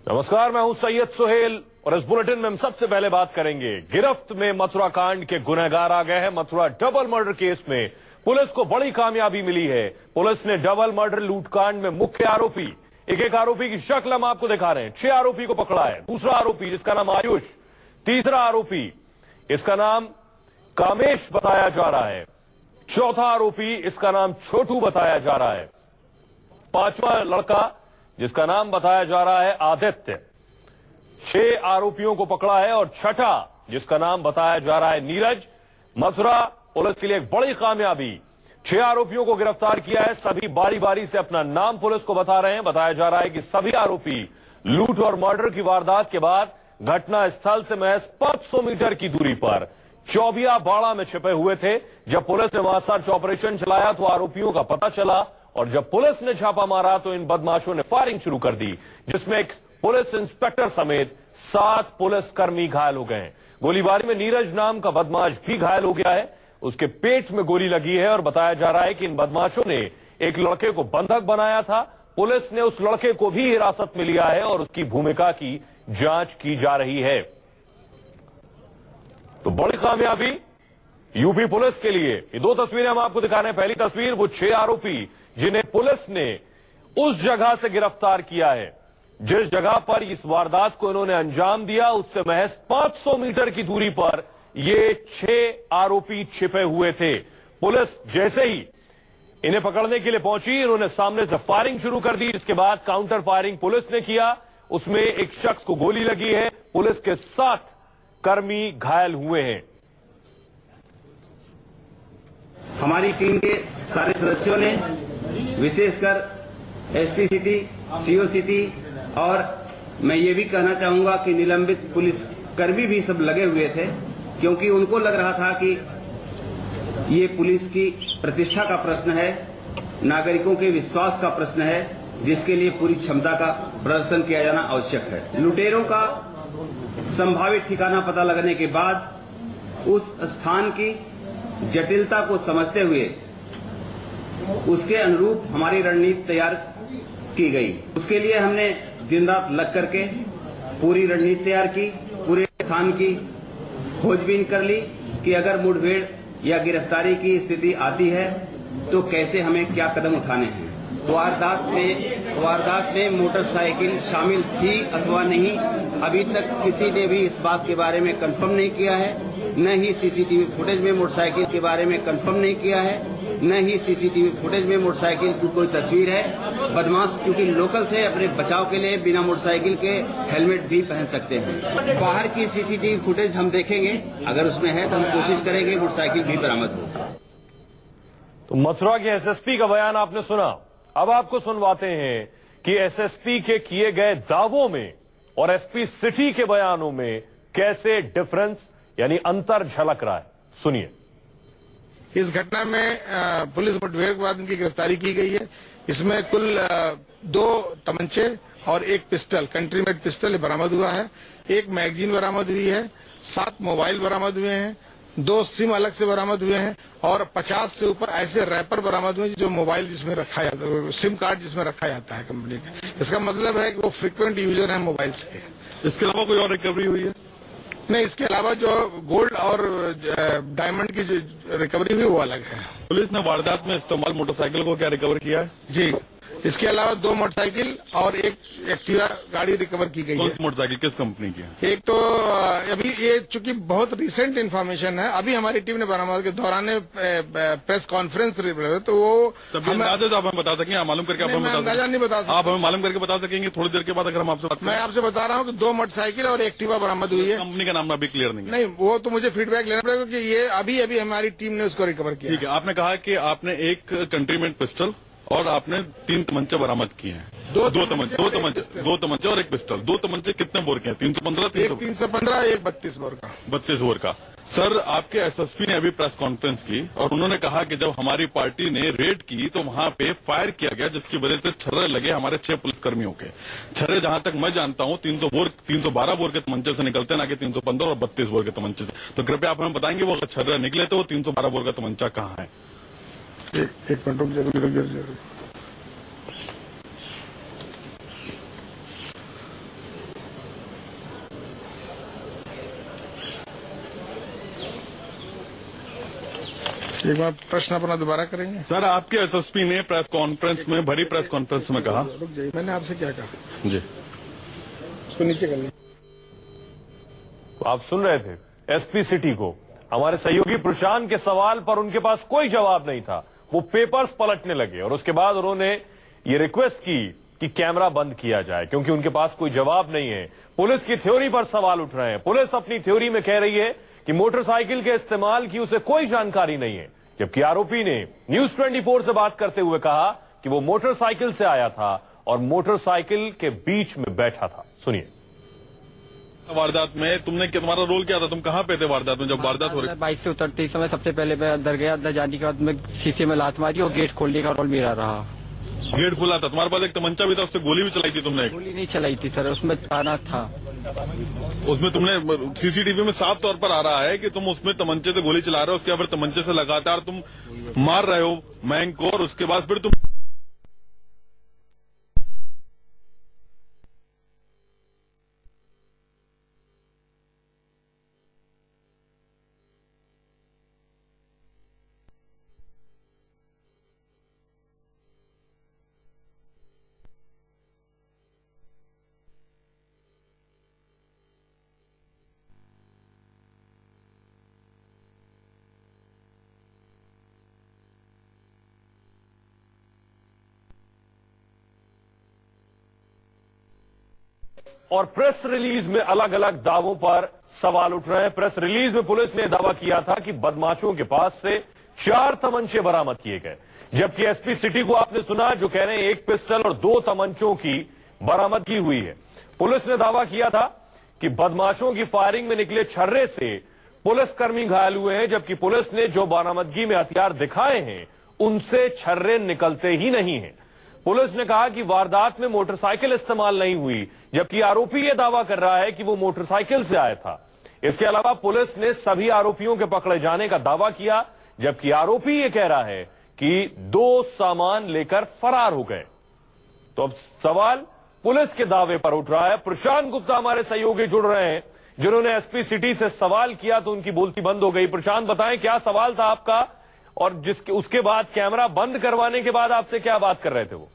नमस्कार, मैं हूं सैयद सुहेल और इस बुलेटिन में हम सबसे पहले बात करेंगे गिरफ्त में मथुरा कांड के गुनहगार आ गए हैं। मथुरा डबल मर्डर केस में पुलिस को बड़ी कामयाबी मिली है। पुलिस ने डबल मर्डर लूटकांड में मुख्य आरोपी, एक आरोपी की शक्ल हम आपको दिखा रहे हैं। 6 आरोपी को पकड़ा है। दूसरा आरोपी जिसका नाम आयुष, तीसरा आरोपी इसका नाम कामेश बताया जा रहा है, चौथा आरोपी इसका नाम छोटू बताया जा रहा है, पांचवा लड़का जिसका नाम बताया जा रहा है आदित्य। 6 आरोपियों को पकड़ा है और छठा जिसका नाम बताया जा रहा है नीरज। मथुरा पुलिस के लिए एक बड़ी कामयाबी, 6 आरोपियों को गिरफ्तार किया है। सभी बारी बारी से अपना नाम पुलिस को बता रहे हैं। बताया जा रहा है कि सभी आरोपी लूट और मर्डर की वारदात के बाद घटना स्थल से महज 500 मीटर की दूरी पर चौबिया बाड़ा में छिपे हुए थे। जब पुलिस ने वहां सर्च ऑपरेशन चलाया तो आरोपियों का पता चला और जब पुलिस ने छापा मारा तो इन बदमाशों ने फायरिंग शुरू कर दी, जिसमें एक पुलिस इंस्पेक्टर समेत 7 पुलिसकर्मी घायल हो गए। गोलीबारी में नीरज नाम का बदमाश भी घायल हो गया है। उसके पेट में गोली लगी है और बताया जा रहा है कि इन बदमाशों ने एक लड़के को बंधक बनाया था। पुलिस ने उस लड़के को भी हिरासत में लिया है और उसकी भूमिका की जांच की जा रही है। तो बड़ी कामयाबी यूपी पुलिस के लिए। ये 2 तस्वीरें हम आपको दिखा रहे हैं। पहली तस्वीर वो 6 आरोपी जिन्हें पुलिस ने उस जगह से गिरफ्तार किया है जिस जगह पर इस वारदात को इन्होंने अंजाम दिया, उससे महज 500 मीटर की दूरी पर ये 6 आरोपी छिपे हुए थे। पुलिस जैसे ही इन्हें पकड़ने के लिए पहुंची, इन्होंने सामने से फायरिंग शुरू कर दी, जिसके बाद काउंटर फायरिंग पुलिस ने किया। उसमें एक शख्स को गोली लगी है। पुलिस के 7 कर्मी घायल हुए हैं। हमारी टीम के सारे सदस्यों ने, विशेषकर एसपी सिटी, सीओ सिटी, और मैं ये भी कहना चाहूंगा कि निलंबित पुलिसकर्मी भी सब लगे हुए थे, क्योंकि उनको लग रहा था कि ये पुलिस की प्रतिष्ठा का प्रश्न है, नागरिकों के विश्वास का प्रश्न है, जिसके लिए पूरी क्षमता का प्रदर्शन किया जाना आवश्यक है। लुटेरों का संभावित ठिकाना पता लगने के बाद उस स्थान की जटिलता को समझते हुए उसके अनुरूप हमारी रणनीति तैयार की गई। उसके लिए हमने दिन रात लग करके पूरी रणनीति तैयार की, पूरे स्थान की खोजबीन कर ली कि अगर मुठभेड़ या गिरफ्तारी की स्थिति आती है तो कैसे हमें क्या कदम उठाने हैं। वारदात में मोटरसाइकिल शामिल थी अथवा नहीं, अभी तक किसी ने भी इस बात के बारे में कंफर्म नहीं किया है। न ही सीसीटीवी फुटेज में मोटरसाइकिल के बारे में कंफर्म नहीं किया है, न ही सीसीटीवी फुटेज में मोटरसाइकिल की कोई तस्वीर है। बदमाश चूंकि लोकल थे, अपने बचाव के लिए बिना मोटरसाइकिल के हेलमेट भी पहन सकते हैं। बाहर की सीसीटीवी फुटेज हम देखेंगे, अगर उसमें है तो हम कोशिश करेंगे मोटरसाइकिल भी बरामद हो। तो मथुरा के एसएसपी का बयान आपने सुना। अब आपको सुनवाते हैं कि एसएसपी के किए गए दावों में और एसपी सिटी के बयानों में कैसे डिफरेंस यानी अंतर झलक रहा है। सुनिए। इस घटना में पुलिस मुठभेड़ के बाद इनकी गिरफ्तारी की गई है। इसमें कुल 2 तमंचे और 1 पिस्टल, कंट्री मेड पिस्टल बरामद हुआ है। 1 मैगजीन बरामद हुई है। 7 मोबाइल बरामद हुए हैं। 2 सिम अलग से बरामद हुए हैं और 50 से ऊपर ऐसे रैपर बरामद हुए जो मोबाइल जिसमें रखा जाता है, सिम कार्ड जिसमें रखा जाता है कंपनी का। इसका मतलब है कि वो फ्रिक्वेंट यूजर है मोबाइल से। इसके अलावा कोई और रिकवरी हुई है? नहीं, इसके अलावा जो गोल्ड और डायमंड की जो रिकवरी हुई वो अलग है। पुलिस ने वारदात में इस्तेमाल मोटरसाइकिल को क्या रिकवर किया है? जी, इसके अलावा 2 मोटरसाइकिल और 1 एक्टिवा गाड़ी रिकवर की गई है। मोटरसाइकिल किस कंपनी की है? एक तो अभी ये चूंकि बहुत रिसेंट इन्फॉर्मेशन है, अभी हमारी टीम ने बरामद के दौरान प्रेस कॉन्फ्रेंस तो वो अंदाजा तो आप हमें बता सकेंगे, मालूम करके आप हमें अंदाजा नहीं बता सकते। आप हमें मालूम करके बता सकेंगे थोड़ी देर के बाद अगर हम आपसे मैं आपसे बता रहा हूँ कि 2 मोटरसाइकिल और एक्टिवा बरामद हुई है। कंपनी का नाम अभी क्लियर नहीं, वो तो मुझे फीडबैक लेना पड़ेगा कि ये अभी हमारी टीम ने उसको रिकवर किया। ठीक है, आपने कहा कि आपने 1 कंट्रीमेड पिस्टल और आपने 3 तमंचे बरामद किए हैं। 2 तमंचे और 1 पिस्टल। 2 तमंचे कितने बोर के हैं? 315, 315, 1 32 बोर का। 32 बोर का। सर, आपके एसएसपी ने अभी प्रेस कॉन्फ्रेंस की और उन्होंने कहा कि जब हमारी पार्टी ने रेड की तो वहां पे फायर किया गया, जिसकी वजह से छर्रे लगे हमारे 6 पुलिसकर्मियों के। छर्रे जहां तक मैं जानता हूं 312 बोर के तमंचे से निकलते, ना कि 315 और 32 बोर के तमंचे से। तो कृपया आप हमें बताएंगे वो छर्रे निकले तो 312 बोर का तमंचा कहाँ है? एक मिनट रुक जरूर। एक बार प्रश्न अपना दोबारा करेंगे। सर, आपके एसएसपी ने प्रेस कॉन्फ्रेंस में, भरी प्रेस कॉन्फ्रेंस में कहा, रुक जाइए, मैंने आपसे क्या कहा जी, उसको नीचे कर लें। आप सुन रहे थे एसपी सिटी को, हमारे सहयोगी प्रशांत के सवाल पर उनके पास कोई जवाब नहीं था। वो पेपर्स पलटने लगे और उसके बाद उन्होंने ये रिक्वेस्ट की कि कैमरा बंद किया जाए, क्योंकि उनके पास कोई जवाब नहीं है। पुलिस की थ्योरी पर सवाल उठ रहे हैं। पुलिस अपनी थ्योरी में कह रही है कि मोटरसाइकिल के इस्तेमाल की उसे कोई जानकारी नहीं है, जबकि आरोपी ने न्यूज 24 से बात करते हुए कहा कि वो मोटरसाइकिल से आया था और मोटरसाइकिल के बीच में बैठा था। सुनिए। वारदात में तुमने, तुम्हारा रोल क्या था? तुम कहाँ पे थे वारदात में जब वारदात हो रही? बाइक से उतरते समय सबसे पहले मैं अंदर गया। अंदर जाने के बाद मैं शीशे में लात मारी और गेट खोलने का रोल मेरा रहा। गेट खुला था, तुम्हारे पास एक तमंचा भी था, उससे गोली भी चलाई थी तुमने? गोली नहीं चलाई थी सर, उसमें ताना था। उसमें तुमने, सीसीटीवी में साफ तौर पर आ रहा है कि तुम उसमें तमंचे से गोली चला रहे हो, उसके बाद तमंचे से लगातार तुम मार रहे हो मैंग को, और उसके बाद फिर तुम और प्रेस रिलीज में अलग अलग दावों पर सवाल उठ रहे हैं। प्रेस रिलीज में पुलिस ने दावा किया था कि बदमाशों के पास से 4 तमंचे बरामद किए गए, जबकि एसपी सिटी को आपने सुना जो कह रहे हैं 1 पिस्टल और 2 तमंचों की बरामदगी हुई है। पुलिस ने दावा किया था कि बदमाशों की फायरिंग में निकले छर्रे से पुलिसकर्मी घायल हुए हैं, जबकि पुलिस ने जो बरामदगी में हथियार दिखाए हैं उनसे छर्रे निकलते ही नहीं है। पुलिस ने कहा कि वारदात में मोटरसाइकिल इस्तेमाल नहीं हुई, जबकि आरोपी यह दावा कर रहा है कि वो मोटरसाइकिल से आया था। इसके अलावा पुलिस ने सभी आरोपियों के पकड़े जाने का दावा किया, जबकि आरोपी यह कह रहा है कि 2 सामान लेकर फरार हो गए। तो अब सवाल पुलिस के दावे पर उठ रहा है। प्रशांत गुप्ता हमारे सहयोगी जुड़ रहे हैं, जिन्होंने एसपी सिटी से सवाल किया तो उनकी बोलती बंद हो गई। प्रशांत, बताएं क्या सवाल था आपका, और जिसके उसके बाद कैमरा बंद करवाने के बाद आपसे क्या बात कर रहे थे वो?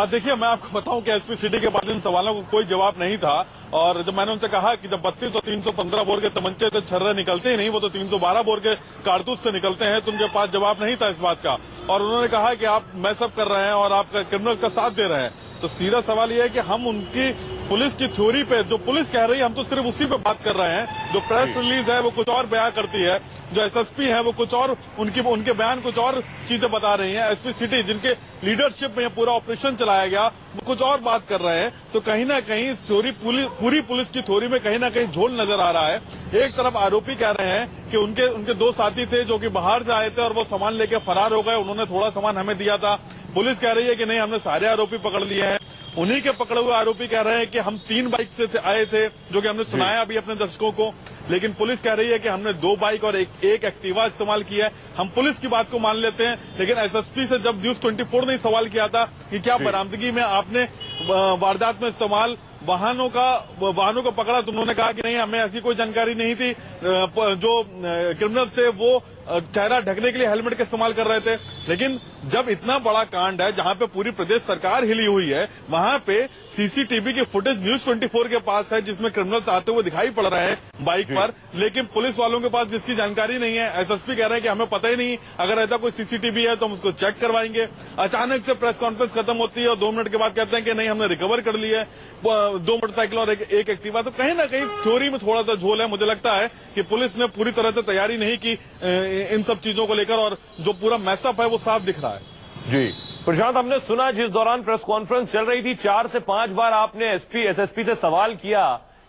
देखिए, मैं आपको बताऊं कि एसपी सिटी के बाद इन सवालों को कोई जवाब नहीं था, और जब मैंने उनसे कहा कि जब 32 और 315 बोर के तमंचे से छर्रे निकलते ही नहीं, वो तो 312 बोर के कारतूस से निकलते हैं, तो उनके पास जवाब नहीं था इस बात का। और उन्होंने कहा कि आप मैसअप कर रहे हैं और आप क्रिमिनल का साथ दे रहे हैं। तो सीधा सवाल यह है कि हम उनकी पुलिस की थ्योरी पे, जो पुलिस कह रही है, हम तो सिर्फ उसी पे बात कर रहे हैं। जो प्रेस रिलीज है वो कुछ और बयान करती है, जो एसएसपी है वो कुछ और, उनके बयान कुछ और चीजें बता रही हैं। एसपी सिटी, जिनके लीडरशिप में ये पूरा ऑपरेशन चलाया गया, वो कुछ और बात कर रहे हैं। तो कहीं ना कहीं इस थ्योरी, पूरी पुलिस की थ्योरी में कहीं ना कहीं झोल नजर आ रहा है। एक तरफ आरोपी कह रहे हैं कि उनके 2 साथी थे जो कि बाहर से आए थे और वो सामान लेके फरार हो गए, उन्होंने थोड़ा सामान हमें दिया था। पुलिस कह रही है कि नहीं, हमने सारे आरोपी पकड़ लिए हैं। उन्हीं के पकड़े हुए आरोपी कह रहे हैं कि हम 3 बाइक से आए थे, जो कि हमने सुनाया अभी अपने दर्शकों को। लेकिन पुलिस कह रही है कि हमने 2 बाइक और एक एक्टिवा इस्तेमाल किया है। हम पुलिस की बात को मान लेते हैं, लेकिन एसएसपी से जब न्यूज 24 ने सवाल किया था कि क्या बरामदगी में आपने वारदात में इस्तेमाल वाहनों को पकड़ा, तो उन्होंने कहा कि नहीं, हमें ऐसी कोई जानकारी नहीं थी। जो क्रिमिनल्स थे वो चेहरा ढकने के लिए हेलमेट का इस्तेमाल कर रहे थे। लेकिन जब इतना बड़ा कांड है, जहां पे पूरी प्रदेश सरकार हिली हुई है, वहां पे सीसीटीवी की फुटेज न्यूज 24 के पास है, जिसमें क्रिमिनल्स आते हुए दिखाई पड़ रहे हैं बाइक पर, लेकिन पुलिस वालों के पास जिसकी जानकारी नहीं है। एसएसपी कह रहे हैं कि हमें पता ही नहीं, अगर ऐसा कोई सीसीटीवी है तो हम उसको चेक करवाएंगे। अचानक से प्रेस कॉन्फ्रेंस खत्म होती है और 2 मिनट के बाद कहते हैं कि नहीं, हमने रिकवर कर लिया है 2 मोटरसाइकिल और एक एक्टिवा। तो कहीं ना कहीं थ्योरी में थोड़ा सा झोल है। मुझे लगता है कि पुलिस ने पूरी तरह से तैयारी नहीं की इन सब चीजों को लेकर, और जो पूरा मैसअप है वो साफ दिख रहा है। जी प्रशांत, हमने सुना जिस दौरान प्रेस कॉन्फ्रेंस चल रही थी 4 से 5 बार आपने एसएसपी से सवाल किया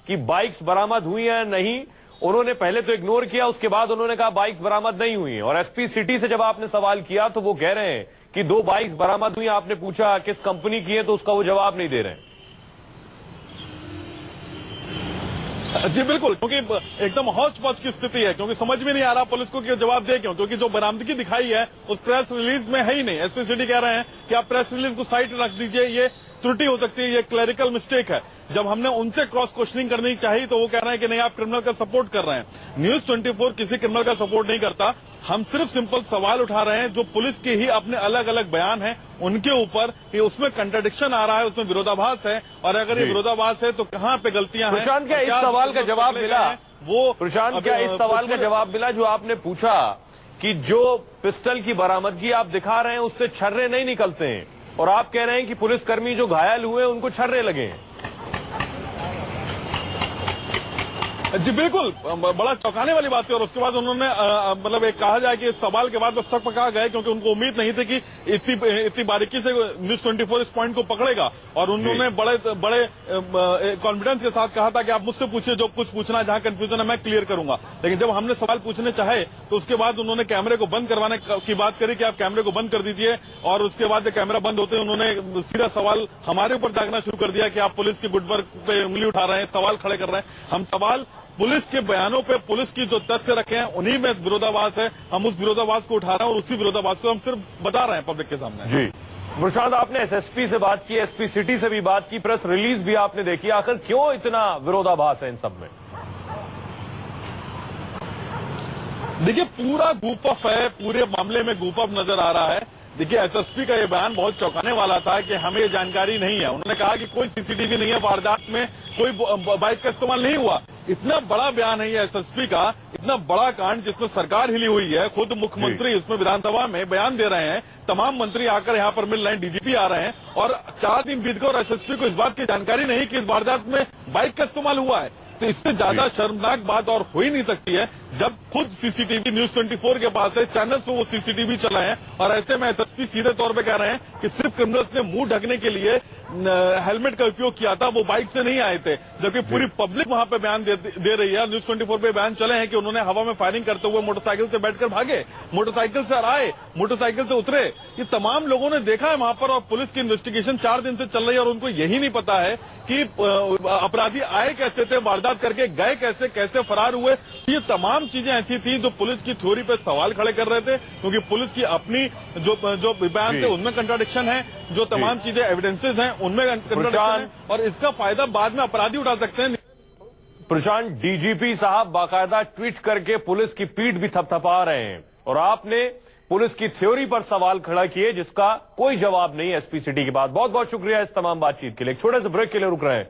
कि बाइक्स बरामद हुई है नहीं। उन्होंने पहले तो इग्नोर किया, उसके बाद उन्होंने कहा बाइक्स बरामद नहीं हुई है। और एसपी सिटी से जब आपने सवाल किया तो वो कह रहे हैं कि 2 बाइक्स बरामद हुई। आपने पूछा किस कंपनी की है, तो उसका वो जवाब नहीं दे रहे हैं। जी बिल्कुल, क्योंकि एकदम हौच पौच की स्थिति है, क्योंकि समझ में नहीं आ रहा पुलिस को कि जवाब दे क्यों, क्योंकि जो बरामदगी दिखाई है उस प्रेस रिलीज में है ही नहीं। एसपी सिटी कह रहे हैं कि आप प्रेस रिलीज को साइड रख दीजिए, ये त्रुटि हो सकती है, ये क्लरिकल मिस्टेक है। जब हमने उनसे क्रॉस क्वेश्चनिंग करनी चाहिए तो वो कह रहे हैं कि नहीं आप क्रिमिनल का सपोर्ट कर रहे हैं। न्यूज 24 किसी क्रिमिनल का सपोर्ट नहीं करता। हम सिर्फ सिंपल सवाल उठा रहे हैं जो पुलिस के ही अपने अलग अलग बयान हैं उनके ऊपर, कि उसमें कंट्राडिक्शन आ रहा है, उसमें विरोधाभास है, और अगर ये विरोधाभास है तो कहाँ पे गलतियां हैं। प्रशांत, क्या इस सवाल का जवाब मिला? वो प्रशांत, क्या इस सवाल का जवाब मिला जो आपने पूछा कि जो पिस्टल की बरामदगी आप दिखा रहे हैं उससे छर्रे नहीं निकलते हैं, और आप कह रहे हैं कि पुलिसकर्मी जो घायल हुए उनको छर्रे लगे हैं? जी बिल्कुल, बड़ा चौंकाने वाली बात है। और उसके बाद उन्होंने मतलब एक कहा जाए कि इस सवाल के बाद वो सक पका गए, क्योंकि उनको उम्मीद नहीं थी कि इतनी बारीकी से न्यूज 24 इस पॉइंट को पकड़ेगा। और उन्होंने बड़े कॉन्फिडेंस के साथ कहा था कि आप मुझसे पूछिए जो कुछ पूछना, जहां कंफ्यूजन है मैं क्लियर करूंगा। लेकिन जब हमने सवाल पूछने चाहे तो उसके बाद उन्होंने कैमरे को बंद करवाने की बात करी कि आप कैमरे को बंद कर दीजिए, और उसके बाद कैमरा बंद होते उन्होंने सीधा सवाल हमारे ऊपर दागना शुरू कर दिया कि आप पुलिस की गुड वर्क पे उंगली उठा रहे हैं, सवाल खड़े कर रहे हैं। हम सवाल पुलिस के बयानों पे, पुलिस की जो तथ्य रखे हैं उन्हीं में विरोधाभास है, हम उस विरोधाभास को उठा रहे हैं और उसी विरोधाभास को हम सिर्फ बता रहे हैं पब्लिक के सामने। जी प्रशांत, आपने एसएसपी से बात की, एसपी सिटी से भी बात की, प्रेस रिलीज भी आपने देखी, आखिर क्यों इतना विरोधाभास है इन सब में? देखिए पूरा गूफअप है, पूरे मामले में गूफअप नजर आ रहा है। देखिए एसएसपी का ये बयान बहुत चौंकाने वाला था कि हमें ये जानकारी नहीं है। उन्होंने कहा कि कोई सीसीटीवी नहीं है, वारदात में कोई बाइक का इस्तेमाल नहीं हुआ। इतना बड़ा बयान है ये एसएसपी का, इतना बड़ा कांड जिसमें सरकार हिली हुई है, खुद मुख्यमंत्री इसमें विधानसभा में बयान दे रहे हैं, तमाम मंत्री आकर यहाँ पर मिल रहे हैं, डीजीपी आ रहे हैं, और 4 दिन बीत गए और एसएसपी को इस बात की जानकारी नहीं कि इस वारदात में बाइक का इस्तेमाल हुआ है। तो इससे ज्यादा शर्मनाक बात और हो ही नहीं सकती है जब खुद सीसीटीवी न्यूज 24 के पास है, चैनल्स पे वो सीसीटीवी चला है, और ऐसे में एसएसपी सीधे तौर पे कह रहे हैं कि सिर्फ क्रिमिनल्स ने मुंह ढकने के लिए हेलमेट का उपयोग किया था, वो बाइक से नहीं आए थे। जबकि पूरी पब्लिक वहां पे बयान दे रही है। न्यूज 24 पे बयान चले हैं कि उन्होंने हवा में फायरिंग करते हुए मोटरसाइकिल से बैठकर भागे, मोटरसाइकिल से आए, मोटरसाइकिल से उतरे। ये तमाम लोगों ने देखा है वहां पर, और पुलिस की इन्वेस्टिगेशन 4 दिन से चल रही है और उनको यही नहीं पता है कि अपराधी आए कैसे थे, वारदात करके गए कैसे, कैसे फरार हुए। ये तमाम चीजें ऐसी थी जो पुलिस की थ्योरी पे सवाल खड़े कर रहे थे, क्योंकि पुलिस की अपनी जो बयान थे उनमें कंट्राडिक्शन है, जो तमाम चीजें एविडेंसेस हैं उनमें कंट्राडिक्शन है, और इसका फायदा बाद में अपराधी उठा सकते हैं। प्रशांत, डीजीपी साहब बाकायदा ट्वीट करके पुलिस की पीठ भी थपथपा रहे हैं, और आपने पुलिस की थ्योरी पर सवाल खड़ा किए जिसका कोई जवाब नहीं एसपी सिटी की बात। बहुत बहुत शुक्रिया इस तमाम बातचीत के लिए। एक छोटे से ब्रेक के लिए रुक रहे हैं।